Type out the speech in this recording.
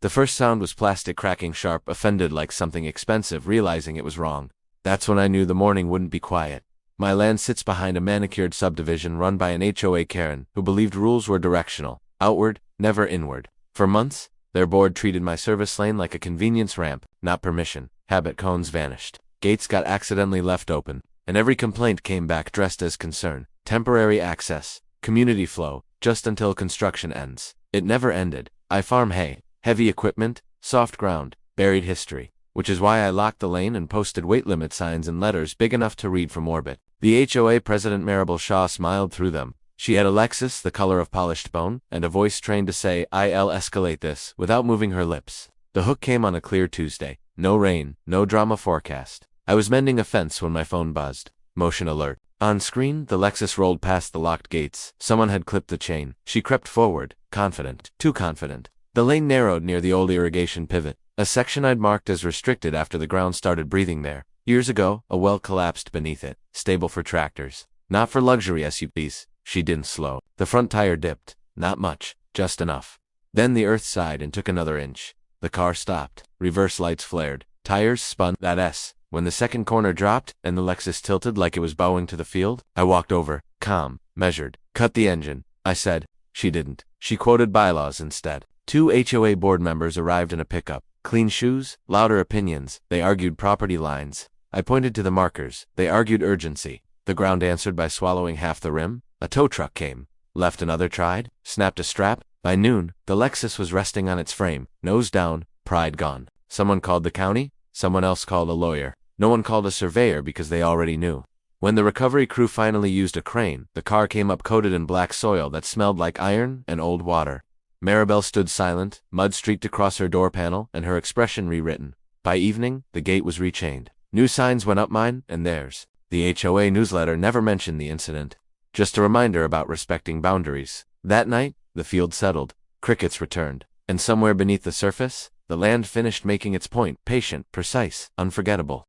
The first sound was plastic cracking sharp, offended like something expensive, realizing it was wrong. That's when I knew the morning wouldn't be quiet. My land sits behind a manicured subdivision run by an HOA Karen who believed rules were directional, outward, never inward. For months, their board treated my service lane like a convenience ramp, not permission. Habit cones vanished. Gates got accidentally left open, and every complaint came back dressed as concern. Temporary access, community flow, just until construction ends. It never ended. I farm hay, heavy equipment, soft ground, buried history, which is why I locked the lane and posted weight limit signs in letters big enough to read from orbit. The HOA president Maribel Shaw smiled through them. She had a Lexus the color of polished bone, and a voice trained to say, "I'll escalate this," without moving her lips. The hook came on a clear Tuesday. No rain, no drama forecast. I was mending a fence when my phone buzzed. Motion alert. On screen, the Lexus rolled past the locked gates. Someone had clipped the chain. She crept forward, confident, too confident. The lane narrowed near the old irrigation pivot, a section I'd marked as restricted after the ground started breathing there. Years ago, a well collapsed beneath it, stable for tractors, not for luxury SUVs. She didn't slow. The front tire dipped. Not much, just enough. Then the earth sighed and took another inch. The car stopped. Reverse lights flared. Tires spun. That S. When the second corner dropped, and the Lexus tilted like it was bowing to the field, I walked over, calm, measured. "Cut the engine," I said. She didn't. She quoted bylaws instead. 2 HOA board members arrived in a pickup. Clean shoes, louder opinions. They argued property lines. I pointed to the markers. They argued urgency. The ground answered by swallowing half the rim. A tow truck came. Left another tried. Snapped a strap. By noon, the Lexus was resting on its frame, nose down, pride gone. Someone called the county. Someone else called a lawyer. No one called a surveyor because they already knew. When the recovery crew finally used a crane, the car came up coated in black soil that smelled like iron and old water. Maribel stood silent, mud streaked across her door panel, and her expression rewritten. By evening, the gate was rechained. New signs went up mine and theirs. The HOA newsletter never mentioned the incident. Just a reminder about respecting boundaries. That night, the field settled. Crickets returned. And somewhere beneath the surface, the land finished making its point, patient, precise, unforgettable.